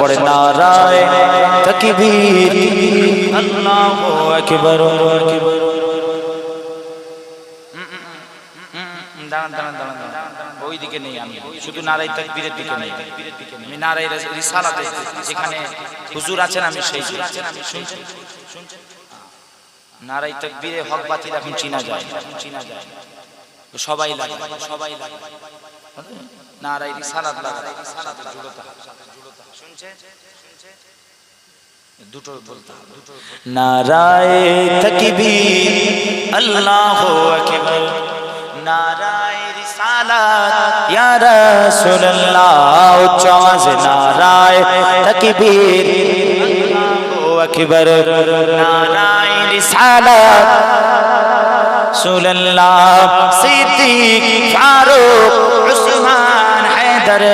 পড়ে নারায়ে তাকবীর আল্লাহু আকবার। দাঁড়ান দাঁড়ান দাঁড়ান দাঁড়ান, ওই দিকে নেই, আমি শুধু নারায়ে তাকবীরের দিকে নেই, আমি নারায়ে রিসালাত যেখানে হুজুর আছেন আমি সেই শুনছেন। নারায়ে তাকবীরে হক বাতিল এখন চিনা যায়, সবাই লাগে, সবাই লাগে, নারায়ে রিসালাত লাগে, রিসালাতে জুড়তে হবে, শুনছেন দুটো বলতে হবে, নারায়ে তাকবীর আল্লাহু আকবার, নারায়ে রিসালাত ইয়া রাসূলুল্লাহ, উচ্চ আওয়াজে নারায়ে তাকবীর আল্লাহু আকবার, নারায়ে রিসালাত রাসূলুল্লাহ, সিদ্দিক ফারুক উসমান হায়দার,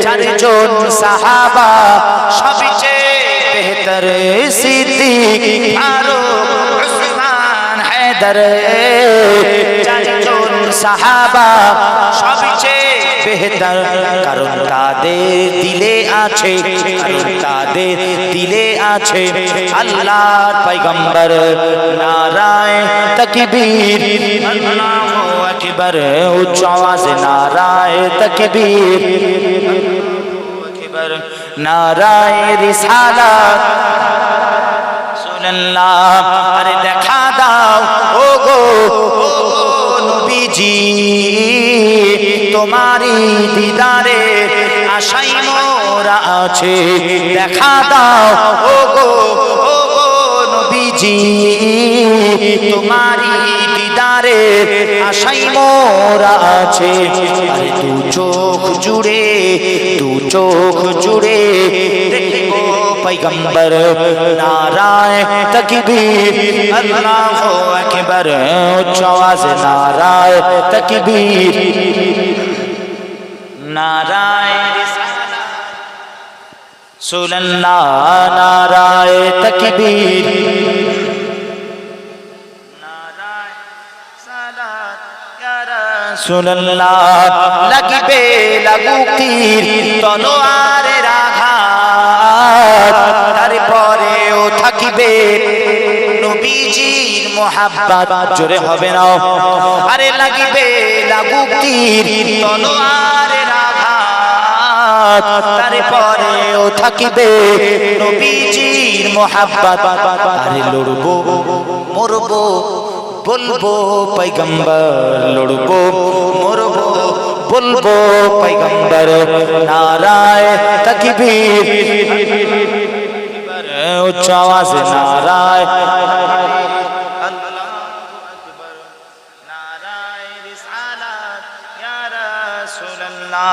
চারজন সাহাবা সবচেয়ে বেহতর, সিদ্দিক ফারুক উসমান হায়দার, চারজন সাহাবা সবচেয়ে বেহতর, কারণ তাদের দিলে আছে, কারণ তাদের দিলে আছে আল্লাহর পয়গম্বর। নারায়ে তাকবীর আল্লাহু আকবার, উচ্চ আওয়াজে নারায়ে তাকবীর আল্লাহু আকবার, নারায়ে রিসালাত রাসূলুল্লাহ, আরে দেখা দাও ওগো নবীজি, তোমারি দিদারে আশাই মোরা আছে, দেখা দাও ওগো নবীজি, তোমারি দিদারে আশাই মোরা আছে, আরে দু চোখ জুড়ে, দু চোখ জুড়ে দেখবো পয়গম্বর। নারায়ে তাকবীর আল্লাহু আকবার, উচ্চ আওয়াজে নারায়ে তাকবীর, নারায়ে রিসালাত রাসূলুল্লাহ, নারায়ে তাকবীর নারায়ে রিসালাত ইয়া রাসূলুল্লাহ, লাগিবে লাগুক তীর তলোয়ারের আঘাত, তারপরেও থাকিবে নবীজির মোহাব্বত, জোরে হবে না, আরে লাগিবে লাগুক তীর তলোয়ারের আঘাত, তারপরেও থাকিবে নবীজির মোহাব্বত, আরে লড়বো মরবো বলবো পয়গম্বর, লড়বো মরবো বলবো পয়গম্বর। নারায়ে তাকবীর উচ্চ আওয়াজে নারায়ে নারায়ে রিসালাত ইয়া রাসূলুল্লাহ,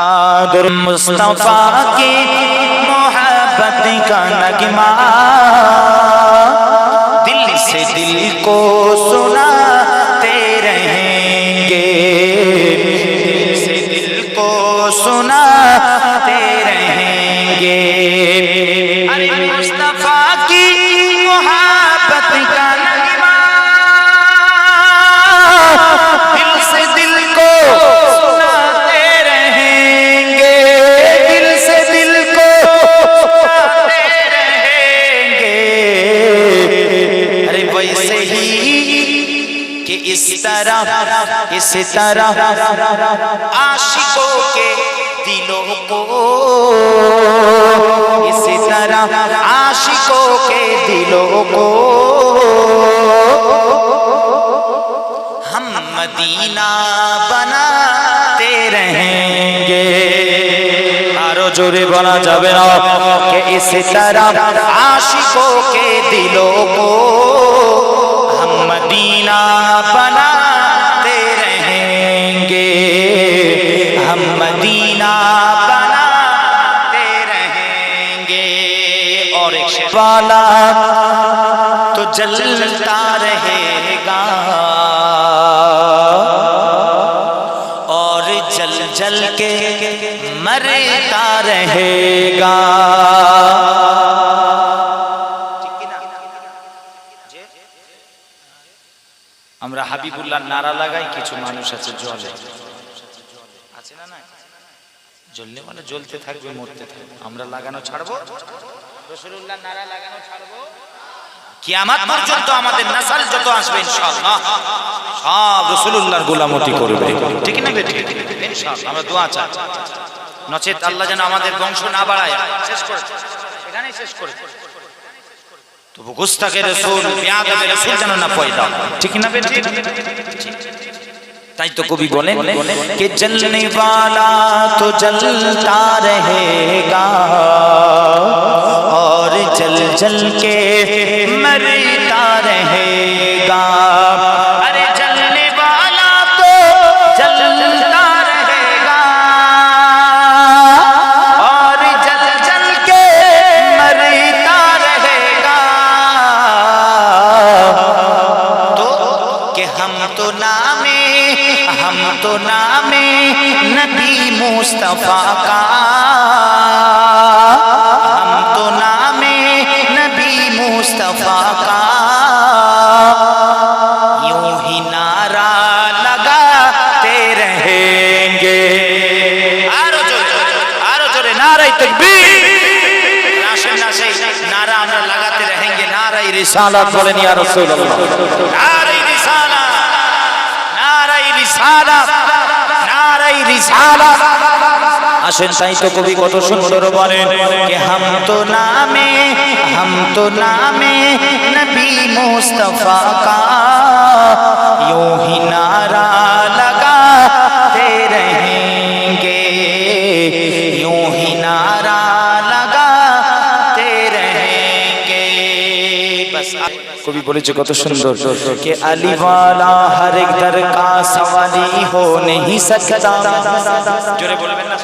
দুর মুস্তাফা की मोहब्बत का नगमा दिल से दिल को सुनाते रहेंगे, दिल से दिल को सुनाते रहेंगे, अरे मुस्तफा की मोहब्बत का नगमा दिल से दिल को सुनाते रहेंगे, दिल से दिल को सुनाते रहेंगे, अरे वैसे ही कि इस तरह आशिकों के दिलों को, इसी तरह आशिकों के दिलों को हम मदीना बनाते रहेंगे। आरो जोरे बोला जावे ना कि इसी तरह आशिकों के दिलों को हम मदीना बनाते रहेंगे, हम मदीना बनाते रहेंगे। और एक वाला तो जलता रहेगा और जल जल के मरता रहेगा। আমরা হাবিবুল্লাহ নারা লাগাই, কিছু মানুষ আছে জলে আছে না, না জ্বললে মানে জ্বলতে থাকবে, মরতে থাকবে। আমরা লাগানো ছাড়বো, রাসূলুল্লাহ নারা লাগানো ছাড়বো, কিয়ামত পর্যন্ত আমাদের নাসাল যত আসবে ইনশাআল্লাহ সব রাসূলুল্লাহর গোলামতি করবে। ঠিক না বেটি? ইনশাআল্লাহ আমরা দোয়া চাই, নচেত আল্লাহ যেন আমাদের বংশ না বাড়ায়, শেষ করে এখানেই শেষ করে। তো গুস্তাখে রাসূল, বেয়াদবে রাসূল যেন না পয়দা। ঠিক না বেটি? তাই তো কবি বলেন कि जलने वाला तो जलता रहेगा और जल जल के मरता रहेगा। अरे जलने वाला तो जलता रहेगा और जल जल के मरता रहेगा। तो कि हम तो नामे नबी मुस्तफा का, हम तो नामे नबी मुस्तफा का यूं ही नारा लगाते रहेंगे। आरो जोरे नारे तकबीर, नारा আমরা লাগাতে रहेंगे। नारा रिसालत বলেন ইয়া রাসূলুল্লাহ, नारा रिसालत, नारा रिसालत, नारा रिसालत। আসেন তাই তো কবি কত সুন্দর বলেন कि हम तो नामे नबी मुस्तफा का यूं ही नारा लगाते रहेंगे, यूं ही नारा लगाते रहेंगे। बस कवि बोलेছে কত সুন্দর कि अली वाला हर एक दर का सवाली हो नहीं सकता। जोरे बोलবেন না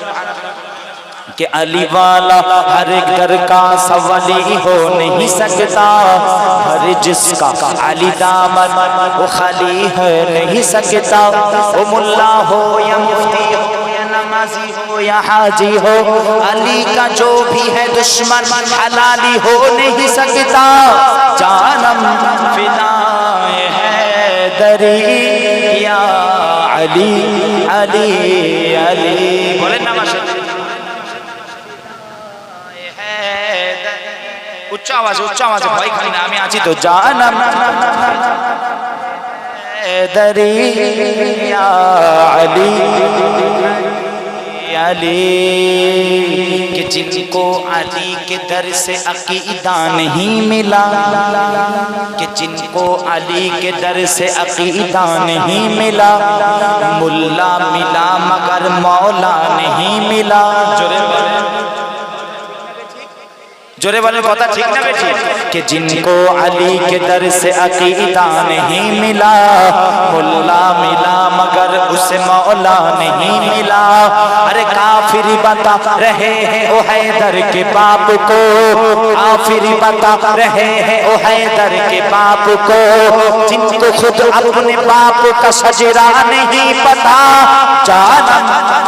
कि अली वाला हर एक दर का सवाली हो नहीं सकता। हर जिसका अली दामन वो खाली है नहीं सकता। वो मुल्ला हो या मुफ्ती हो या नमाजी हो या हाजी हो, अली का जो भी है दुश्मन हलाली हो नहीं सकता। जानम फिदाए है दरी या अली अली अली। बोलें ना माशाअल्लाह, উচ্চ আওয়াজে ভয় খাই না, আমি আছি তো। জানাম দরিয়া আলী अली कि जिनको अली के दर से अकीदा नहीं मिला, कि जिनको अली के दर से अकीदा नहीं मिला, मुल्ला मिला मगर मौला नहीं मिला। जोरे वाले कथा ठीक ना बेटी? कि जिनको अली के दर से अकीदा नहीं मिला, मुल्ला मिला मगर उसे मौला नहीं मिला। अरे काफिरी बता रहे हैं ओ हैदर के बाप को, काफिरी बता रहे हैं ओ हैदर के बाप को, जिनको खुद अपने बाप का सजरा नहीं पता। जानम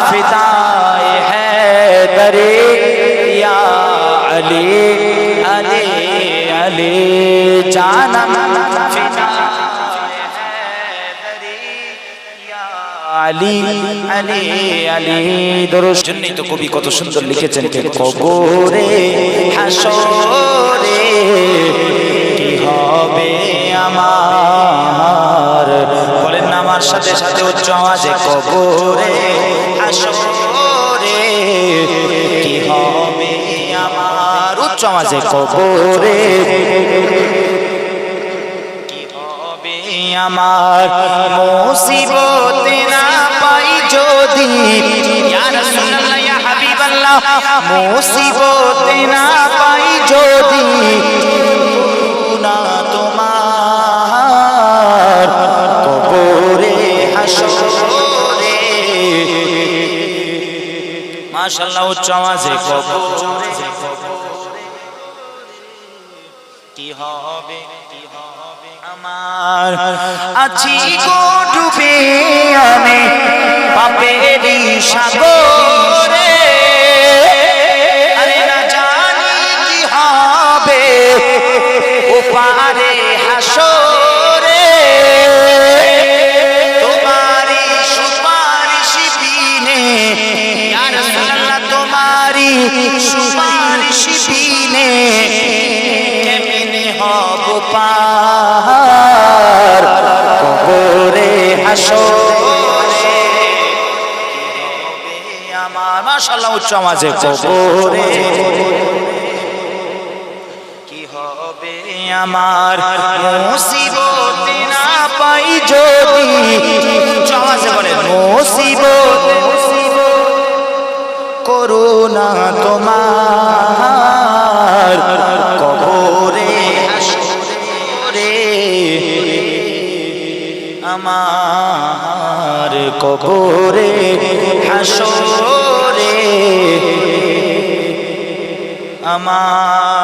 फिदाए हैदर या अली अली अली, जानम अली अली अली। দরুদ জন্যই তো কবি কত সুন্দর লিখেছেন कि কবরে হাসরে কি হবে আমার। বলেন না আমার সাথে সাথে উচ্চ আওয়াজে, কবরে হাসরে কি হবে আমার। উচ্চ আওয়াজে, কবরে কি হবে আমার। মুসিবতে না পাই যদি, ইয়া রাসূলুল্লাহ ইয়া হাবিবাল্লাহ, মুসিবতে না পাই যদি না তোমার কবরে হাসরে। মাশাআল্লাহ উচ্চ আওয়াজে, কবরে কি হবে আমার। আছি গো ডুবে আমি পাপেরই সাগরে, আরে না জানি কি হবে ওপারে হাসরে। তোমারই সুপারিশ বিনে ইয়া রাসূলুল্লাহ আমার মাশাআল্লাহ উচ্চ আওয়াজে কবরে কি হবে আমার মুসিবত না পাই যদি উচ্চ আওয়াজে বলে মুসিবত করুণা তোমার কবরে হাসরে আমার কবরে হাসরে আমার